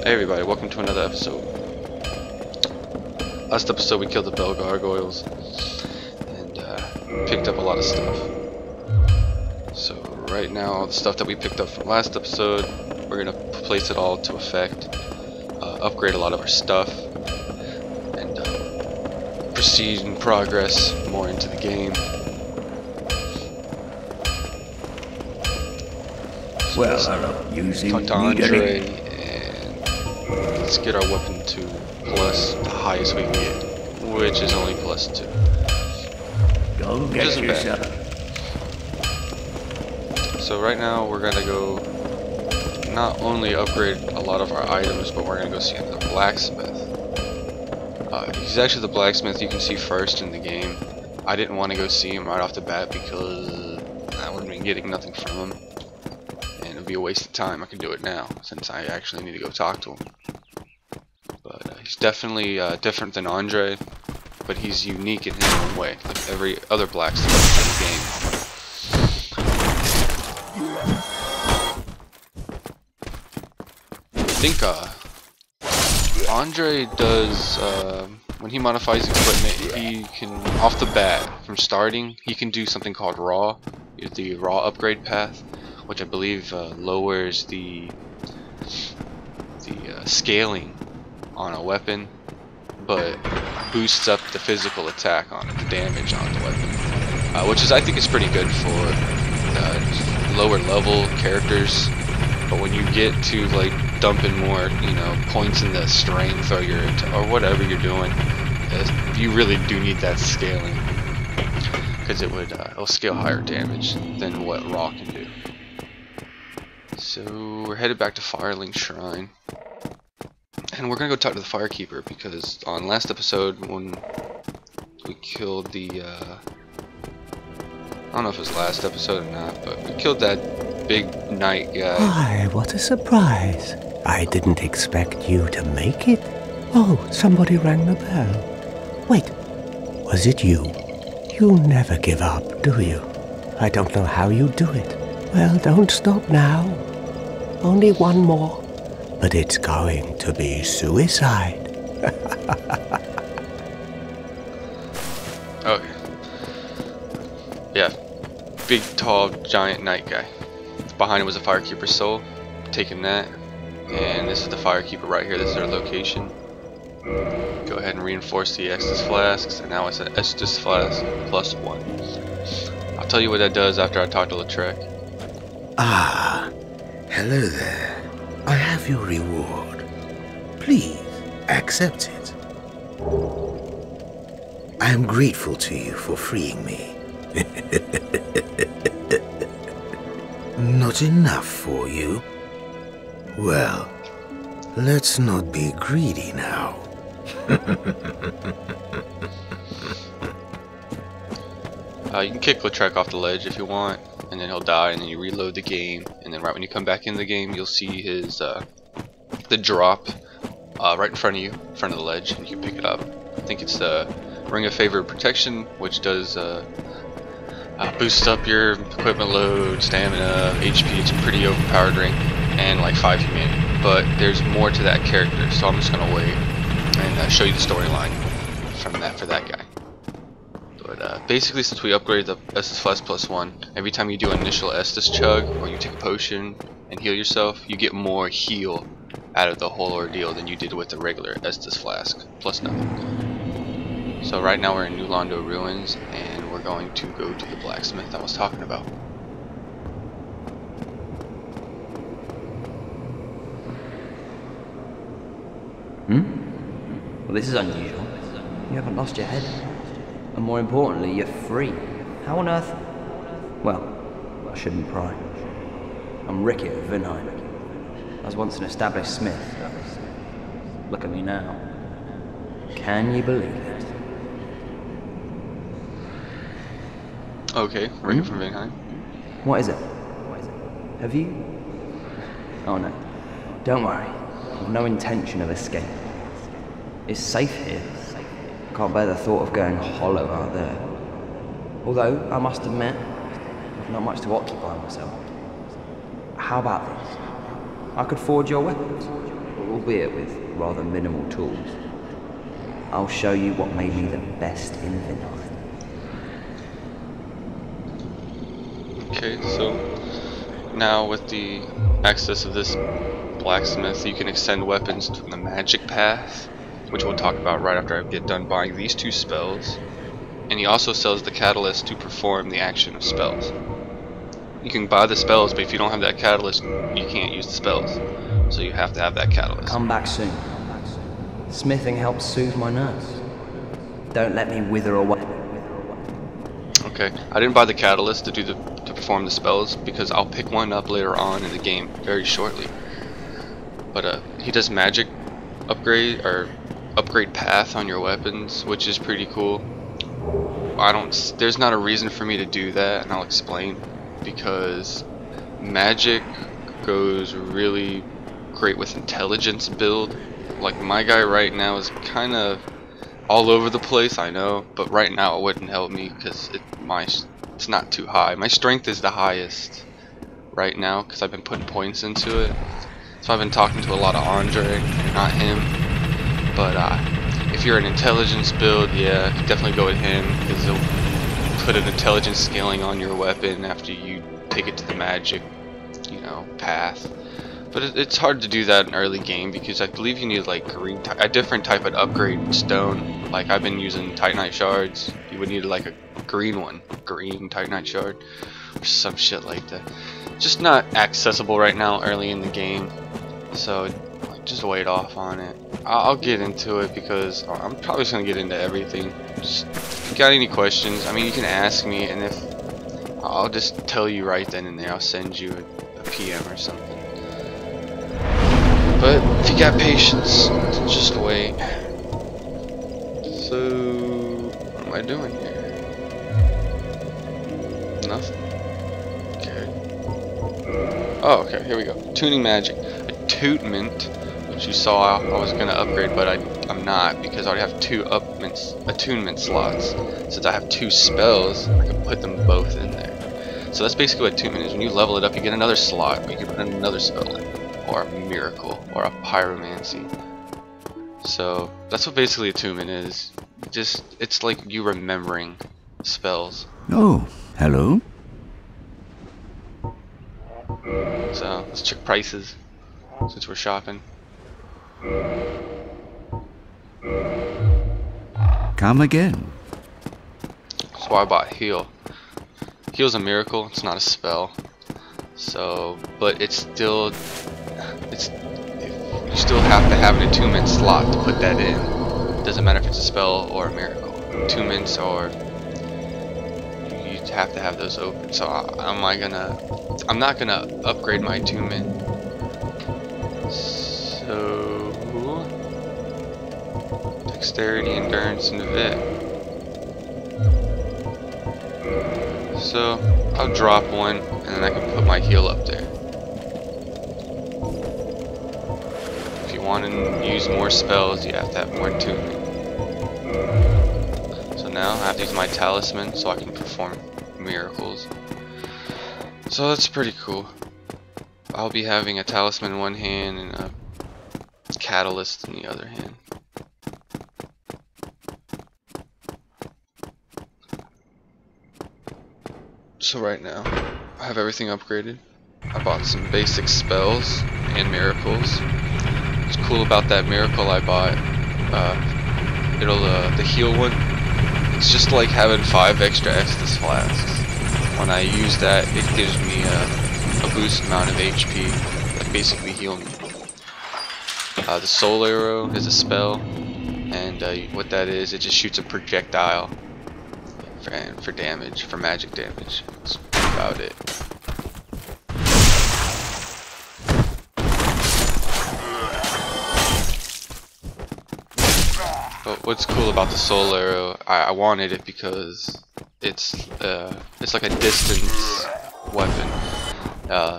Hey everybody, welcome to another episode. Last episode we killed the bell gargoyles and picked up a lot of stuff. So right now, the stuff that we picked up from last episode, we're gonna place it all to effect, upgrade a lot of our stuff, and proceed and progress more into the game. So Well, I don't usually talk to need Andre any. and let's get our weapon to plus the highest we can get, which is only +2. Go get isn't bad. yourself. So right now we're gonna go not only upgrade a lot of our items, but we're gonna go see the blacksmith. He's actually the blacksmith you can see first in the game. I didn't want to go see him right off the bat because I wouldn't be getting nothing from him, and it'd be a waste of time. I can do it now since I actually need to go talk to him. But he's definitely different than Andre, but he's unique in his own way, like every other blacksmith in the game. I think Andre does, when he modifies equipment, he can, off the bat, from starting, he can do something called raw, the raw upgrade path, which I believe lowers the scaling on a weapon, but boosts up the physical attack on it, the damage on the weapon, which is, I think, is pretty good for lower level characters. But when you get to like dumping more, points in the strength or or whatever you're doing, you really do need that scaling, because it'll scale higher damage than what raw can do. So we're headed back to Firelink Shrine, and we're gonna go talk to the Firekeeper, because on last episode when we killed the I don't know if it was last episode or not, but we killed that big knight guy. Why, what a surprise. I didn't expect you to make it. Oh, somebody rang the bell. Wait, was it you? You never give up, do you? I don't know how you do it. Well, don't stop now. Only one more. But it's going to be suicide. Okay. Yeah. Big, tall, giant knight guy. Behind it was a Firekeeper's soul. Taking that. And this is the Firekeeper right here. This is our location. Go ahead and reinforce the Estus flasks. And now it's an Estus flask +1. I'll tell you what that does after I talk to Lautrec. Ah, hello there. I have your reward. Please, accept it. I am grateful to you for freeing me. Not enough for you? Well, let's not be greedy now. You can kick Lautrec off the ledge if you want, and then he'll die, and then you reload the game, and then right when you come back in the game, you'll see his the drop right in front of you, in front of the ledge, and you can pick it up. I think it's the Ring of Favor Protection, which does boost up your equipment load, stamina, HP. It's a pretty overpowered ring, and like 5 humanity. But there's more to that character, so I'm just gonna wait and show you the storyline from that for that guy. But basically, since we upgraded the Estus Flask +1, every time you do an initial Estus chug or you take a potion and heal yourself, you get more heal out of the whole ordeal than you did with the regular Estus Flask plus nothing. So right now we're in New Londo Ruins, and we're going to go to the blacksmith I was talking about. Well, this is unusual. You haven't lost your head. And more importantly, you're free. How on earth? Well, I shouldn't pry. I'm Ricky of Vinheim. I was once an established smith. Look at me now. Can you believe it? Okay, Ricky from Vinheim. What is it? Have you? Oh no. Don't worry. I've no intention of escape. It's safe here. Can't bear the thought of going hollow out there. Although, I must admit, I've not much to occupy myself. How about this? I could forge your weapons. albeit with rather minimal tools. I'll show you what made me the best in Vinheim. Okay, so now with the access of this blacksmith, you can extend weapons from the magic path, which we'll talk about right after I get done buying these 2 spells. And he also sells the catalyst to perform the action of spells. You can buy the spells, but if you don't have that catalyst, you can't use the spells. So you have to have that catalyst. Come back soon. Smithing helps soothe my nerves. Don't let me wither away. Okay, I didn't buy the catalyst to perform the spells because I'll pick one up later on in the game very shortly. But he does magic upgrade path on your weapons, which is pretty cool. There's not a reason for me to do that, and I'll explain. Because magic goes really great with intelligence build. Like my guy right now is kind of all over the place, I know, but right now it wouldn't help me because it's not too high. My strength is the highest right now because I've been putting points into it. So I've been talking to a lot of Andre, not him. But if you're an intelligence build, yeah, definitely go with him because he'll put an intelligence scaling on your weapon after you take it to the magic, path. But it's hard to do that in early game because I believe you need like a different type of upgrade stone. Like I've been using Titanite shards. You would need like a green Titanite shard or some shit like that. Just not accessible right now early in the game. So just wait off on it. I'll get into it because I'm probably just gonna get into everything. Just if you got any questions, I mean, you can ask me, and if I'll just tell you right then and there. I'll send you a PM or something. But if you got patience, just wait. So what am I doing here? Nothing. Okay. Oh, okay. Here we go. Tuning magic. Attunement, which you saw I was gonna upgrade, but I'm not because I already have 2 attunement slots. Since I have 2 spells, I can put them both in there. So that's basically what attunement is. When you level it up, you get another slot where you can put another spell in, or a miracle, or a pyromancy. So that's what basically attunement is. It's like you remembering spells. Oh, hello. So let's check prices since we're shopping. Come again. So I bought heal. Heal's a miracle, it's not a spell. So, but you still have to have an attunement slot to put that in. It doesn't matter if it's a spell or a miracle. Attunements you have to have those open. So I'm not gonna upgrade my attunement. So dexterity, endurance, and vit. So I'll drop one and then I can put my heal up there. If you want to use more spells, you have to have more attunement. So now I have to use my talisman so I can perform miracles. So that's pretty cool. I'll be having a talisman in one hand and a catalyst in the other hand. So right now, I have everything upgraded. I bought some basic spells and miracles. What's cool about that miracle I bought, the heal one, it's just like having 5 extra Estus flasks. When I use that, it gives me a boost amount of HP that basically heal me. The soul arrow is a spell, and what that is, it just shoots a projectile for damage, for magic damage. That's about it. But what's cool about the soul arrow, I wanted it because it's like a distance weapon.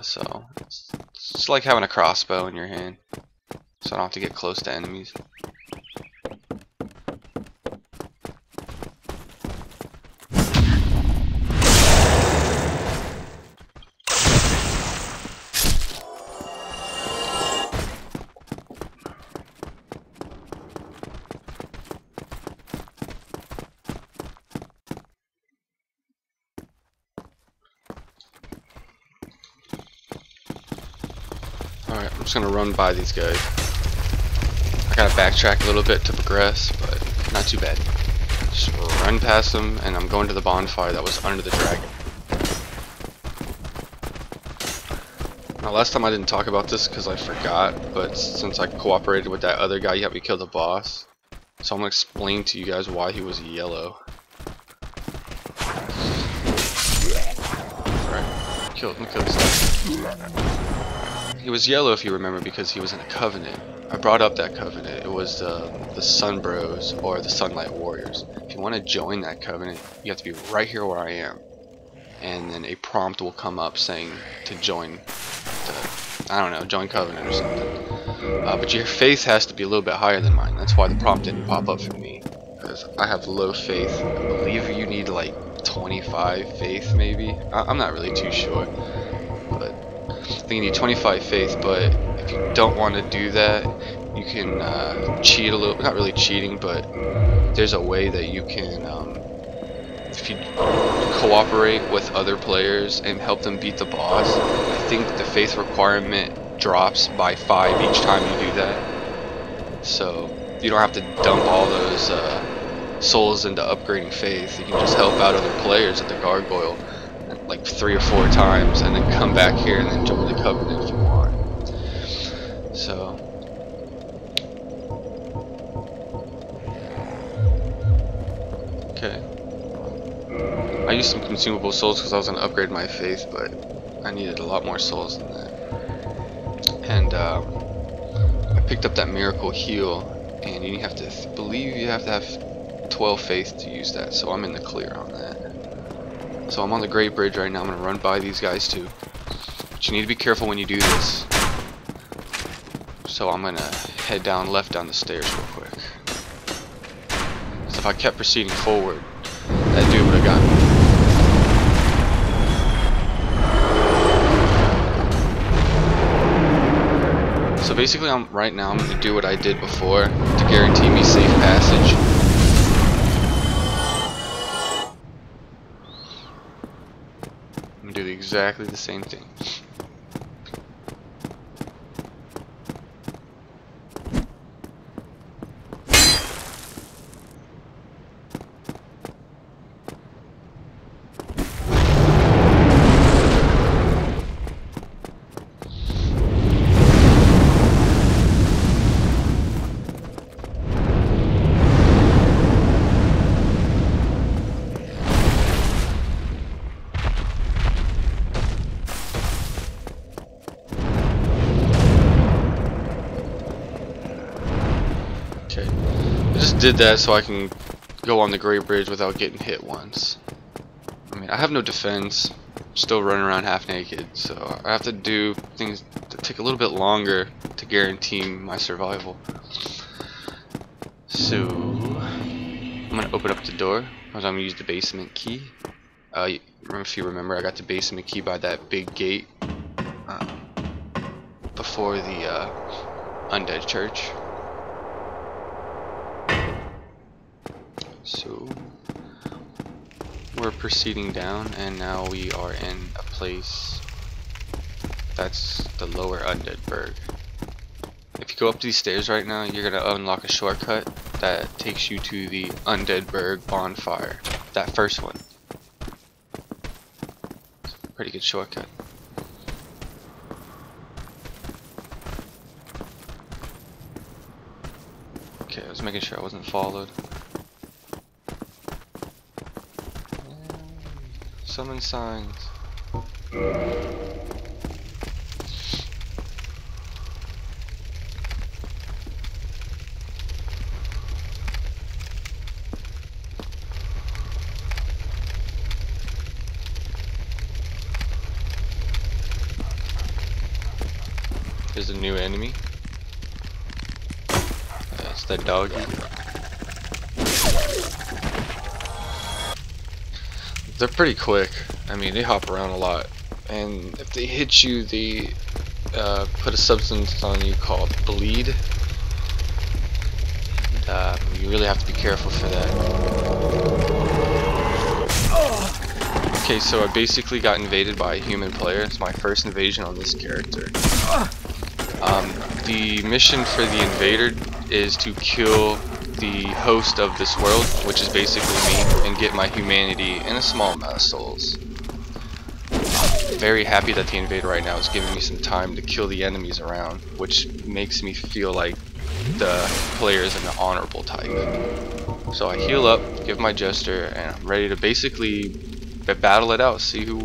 So it's like having a crossbow in your hand, so I don't have to get close to enemies. Alright, I'm just gonna run by these guys. I gotta backtrack a little bit to progress, but not too bad. Just run past them, and I'm going to the bonfire that was under the dragon. Now, last time I didn't talk about this because I forgot, but since I cooperated with that other guy, he helped me kill the boss. So I'm gonna explain to you guys why he was yellow. Alright, let me kill this guy. He was yellow, if you remember, because he was in a covenant. I brought up that covenant. It was the Sun Bros, or the Sunlight Warriors. If you want to join that covenant, you have to be right here where I am, and then a prompt will come up saying to join I don't know, join covenant or something. But your faith has to be a little bit higher than mine. That's why the prompt didn't pop up for me, because I have low faith. I believe you need like 25 faith, maybe. I'm not really too sure, but I think you need 25 faith. But if you don't want to do that, you can cheat a little. Not really cheating, but there's a way that you can, if you cooperate with other players and help them beat the boss, I think the faith requirement drops by 5 each time you do that. So you don't have to dump all those souls into upgrading faith. You can just help out other players at the gargoyle like 3 or 4 times, and then come back here and then join the covenant if you want. So okay, I used some consumable souls because I was going to upgrade my faith, but I needed a lot more souls than that. And I picked up that miracle heal, and you have to believe you have to have 12 faith to use that, so I'm in the clear on that. So I'm on the Great Bridge right now. I'm going to run by these guys too, but you need to be careful when you do this. So I'm going to head left down the stairs real quick. So if I kept proceeding forward, that dude would have got me. So basically, right now I'm going to do what I did before to guarantee me safe passage. I'm going to do exactly the same thing. Okay, I just did that so I can go on the Great Bridge without getting hit once. I mean, I have no defense, still running around half naked, so I have to do things that take a little bit longer to guarantee my survival. So I'm gonna open up the door, because I'm gonna use the basement key. If you remember, I got the basement key by that big gate before the Undead church. So we're proceeding down, and now we are in a place that's the lower Undeadburg. If you go up these stairs right now, you're gonna unlock a shortcut that takes you to the Undeadburg bonfire. That first one. Pretty good shortcut. Okay, I was making sure I wasn't followed. Summon signs. There's a new enemy. It's that doggy. They're pretty quick. I mean, they hop around a lot, and if they hit you, they put a substance on you called bleed. And, you really have to be careful for that. Okay, so I basically got invaded by a human player. It's my first invasion on this character. The mission for the invader is to kill the host of this world, which is basically me, and get my humanity and a small amount of souls. I'm very happy that the invader right now is giving me some time to kill the enemies around, which makes me feel like the player is an honorable type. So I heal up, give my jester, and I'm ready to basically battle it out, see who,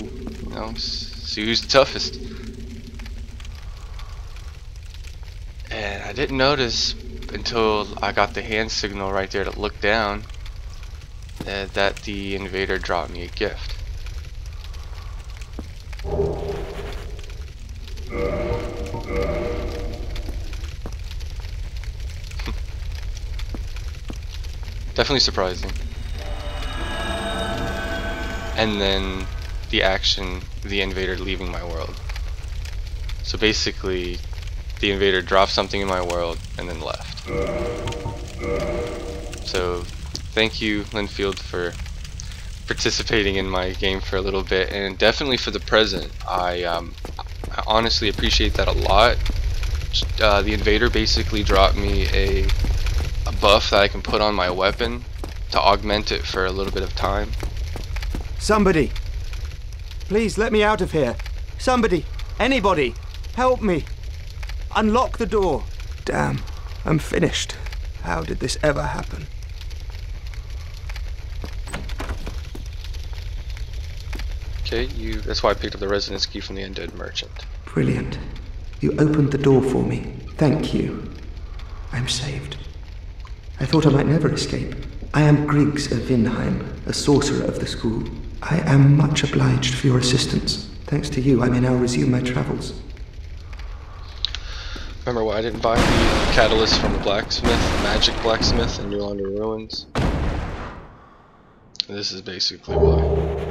see who's the toughest. And I didn't notice until I got the hand signal right there to look down that the invader dropped me a gift. Definitely surprising. And then the action, the invader leaving my world. So basically, the invader dropped something in my world and then left. So thank you, Linfield, for participating in my game for a little bit, and definitely for the present. I honestly appreciate that a lot. The invader basically dropped me a buff that I can put on my weapon to augment it for a little bit of time. Somebody! Please let me out of here. Somebody! Anybody! Help me! Unlock the door! Damn, I'm finished. How did this ever happen? Okay, that's why I picked up the residence key from the Undead merchant. Brilliant. You opened the door for me. Thank you. I'm saved. I thought I might never escape. I am Griggs of Vinheim, a sorcerer of the school. I am much obliged for your assistance. Thanks to you, I may now resume my travels. Remember why I didn't buy the catalyst from the blacksmith, the magic blacksmith in New London Ruins? This is basically why.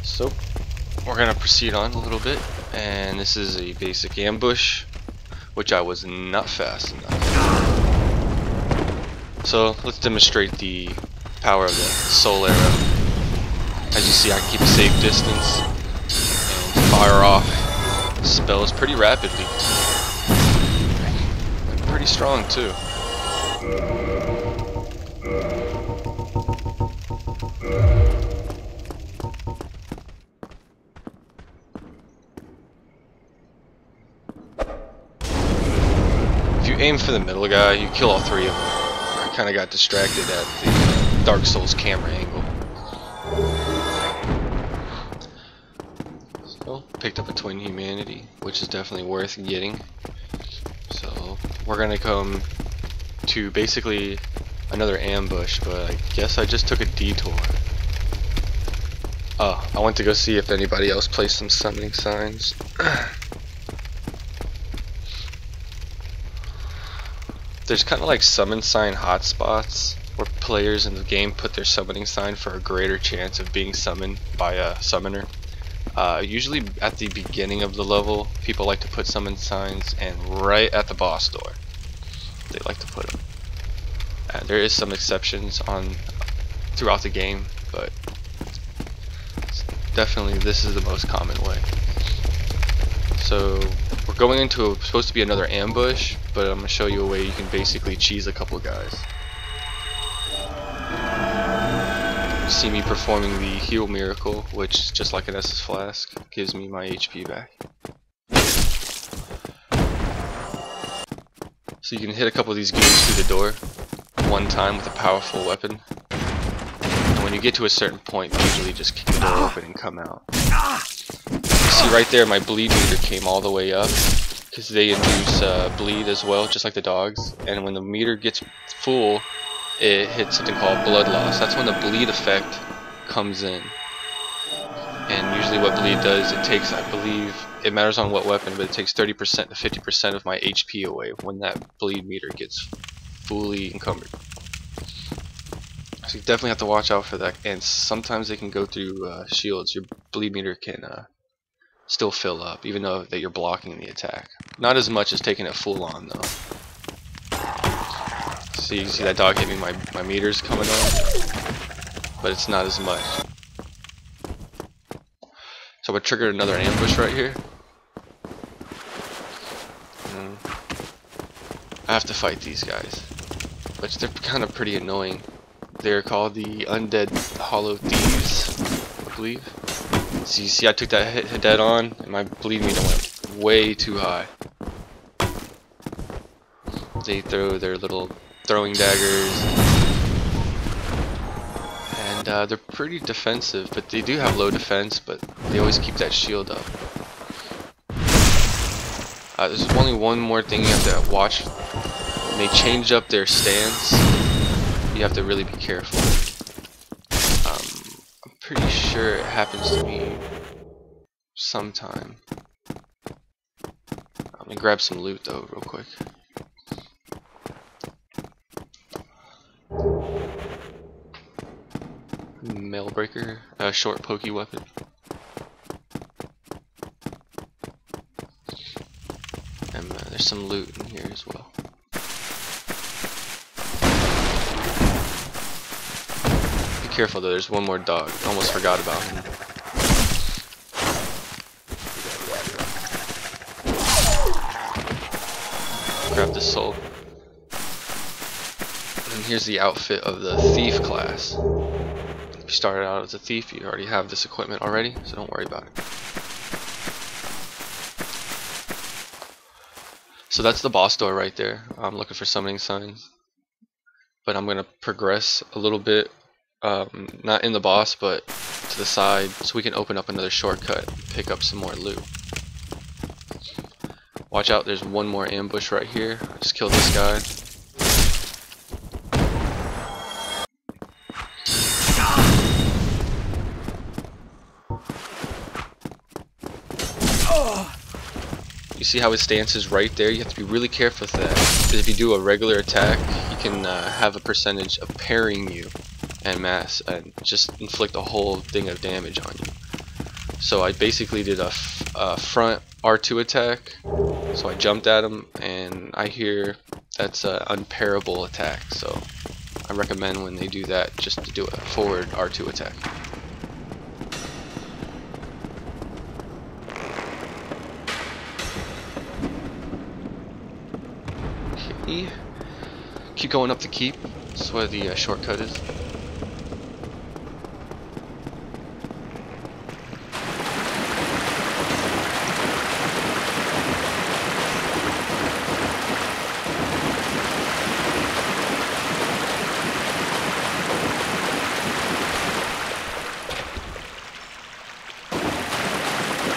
So, we're gonna proceed on a little bit, and this is a basic ambush, which I was not fast enough. So, let's demonstrate the power of the soul arrow. As you see, I can keep a safe distance and fire off spells pretty rapidly. And pretty strong too. If you aim for the middle guy, you kill all three of them. I kind of got distracted at the Dark Souls camera angle. So, picked up a twin humanity, which is definitely worth getting. So, we're gonna come to basically another ambush, but I guess I just took a detour. Oh, I went to go see if anybody else placed some summoning signs. There's kind of like summon sign hotspots where players in the game put their summoning sign for a greater chance of being summoned by a summoner. Usually at the beginning of the level, people like to put summon signs, and right at the boss door, they like to put them. There is some exceptions throughout the game, but definitely this is the most common way. So we're going into supposed to be another ambush, but I'm going to show you a way you can basically cheese a couple guys. You see me performing the heal miracle, which, just like an SS flask, gives me my HP back. So you can hit a couple of these goons through the door one time with a powerful weapon. And when you get to a certain point, you usually just kick the door open and come out. You see right there, my bleed meter came all the way up, because they induce bleed as well, just like the dogs. And when the meter gets full, it hits something called blood loss. That's when the bleed effect comes in. And usually what bleed does, it takes, I believe, it matters on what weapon, but it takes 30% to 50% of my HP away when that bleed meter gets fully encumbered. So you definitely have to watch out for that, and sometimes they can go through shields. Your bleed meter can still fill up, even though that you're blocking the attack. Not as much as taking it full on though. So you can see that dog hit me, my meter's coming on, but it's not as much. So I triggered another ambush right here. I have to fight these guys, which they're kind of pretty annoying. They're called the Undead Hollow Thieves, I believe. So you see I took that hit dead on, and my bleed meter went way too high. They throw their little throwing daggers, and they're pretty defensive, but they do have low defense, but they always keep that shield up. There's only one more thing you have to watch. When they change up their stance, you have to really be careful. I'm pretty sure it happens to me sometime. Let me grab some loot though real quick. Mail breaker, short pokey weapon. And there's some loot in here as well. Be careful though, there's one more dog. Almost forgot about him. Grab the soul. And here's the outfit of the thief class. If you started out as a thief, you already have this equipment already, so don't worry about it. So that's the boss door right there. I'm looking for summoning signs, but I'm gonna progress a little bit, not in the boss, but to the side, so we can open up another shortcut, pick up some more loot. Watch out, there's one more ambush right here. I just killed this guy. You see how his stance is right there? You have to be really careful with that, because if you do a regular attack, he can have a percentage of parrying you en masse and just inflict a whole thing of damage on you. So I basically did a front R2 attack, so I jumped at him, and I hear that's an unparable attack, so I recommend when they do that just to do a forward R2 attack. Okay. Keep going up the keep, that's where the shortcut is.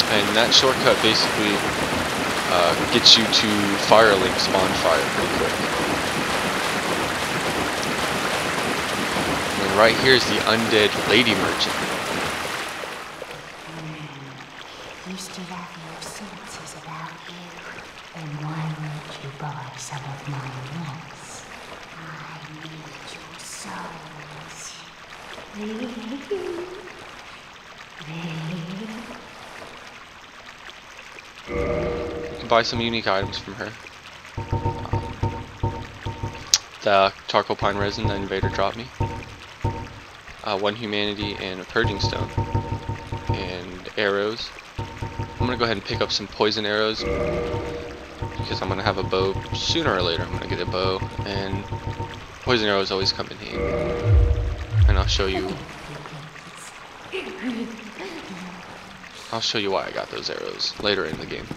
And that shortcut basically gets you to Firelink spawn fire pretty quick. And right here is the Undead Lady Merchant. You still have your senses about you. Then why won't you buy some of my nuts? I need your souls. You can buy some unique items from her. The charcoal pine resin the invader dropped me. 1 humanity and a purging stone. And arrows. I'm gonna go ahead and pick up some poison arrows because I'm gonna have a bow sooner or later. I'm gonna get a bow, and poison arrows always come in handy. And I'll show you why I got those arrows later in the game.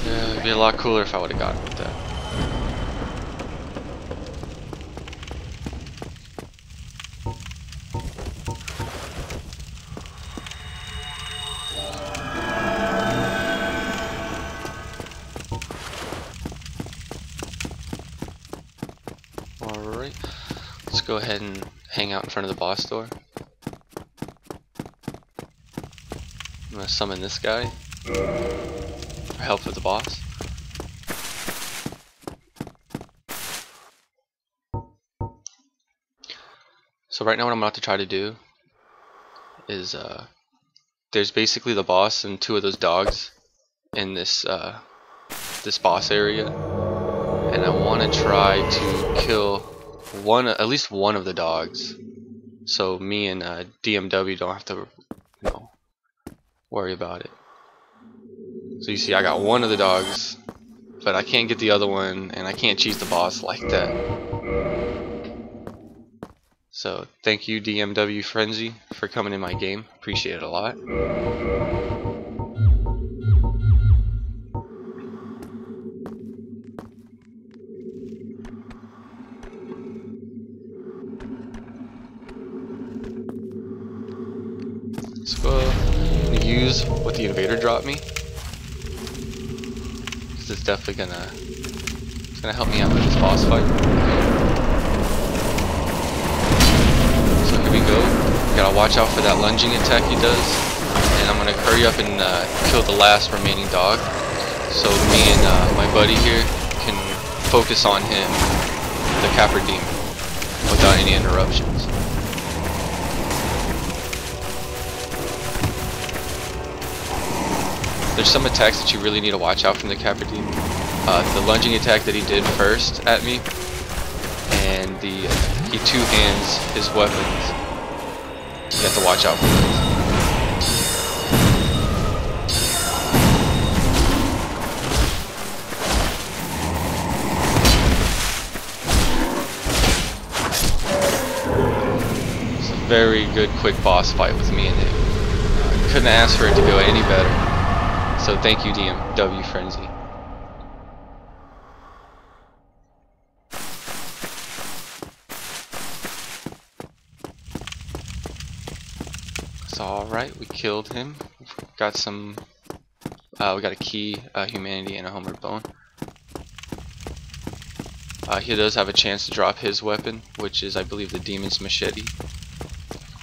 It'd be a lot cooler if I would have gotten with that. Alright, let's go ahead and hang out in front of the boss door. I'm gonna summon this guy for help with the boss. So right now what I'm about to try to do is there's basically the boss and 2 of those dogs in this this boss area, and I want to try to kill at least one of the dogs, so me and DMW don't have to, worry about it. So you see, I got one of the dogs, but I can't get the other one, and I can't cheese the boss like that. So thank you, DMW Frenzy, for coming in my game. Appreciate it a lot. So I'm gonna use what the invader dropped me, because it's definitely gonna help me out with this boss fight. So here we go. Gotta watch out for that lunging attack he does, and I'm gonna hurry up and kill the last remaining dog, so me and my buddy here can focus on him, the Capra demon, without any interruptions. There's some attacks that you really need to watch out from the Capra demon. The lunging attack that he did first at me, and he two-hands his weapons. You have to watch out for those. It's a very good quick boss fight with me in it. Couldn't ask for it to go any better. So thank you, DMW Frenzy. So alright, we killed him. Got some we got a key, humanity, and a homeward bone. He does have a chance to drop his weapon, which is, I believe, the demon's machete,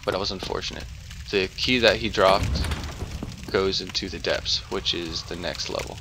but that was unfortunate. The key that he dropped goes into the depths, which is the next level.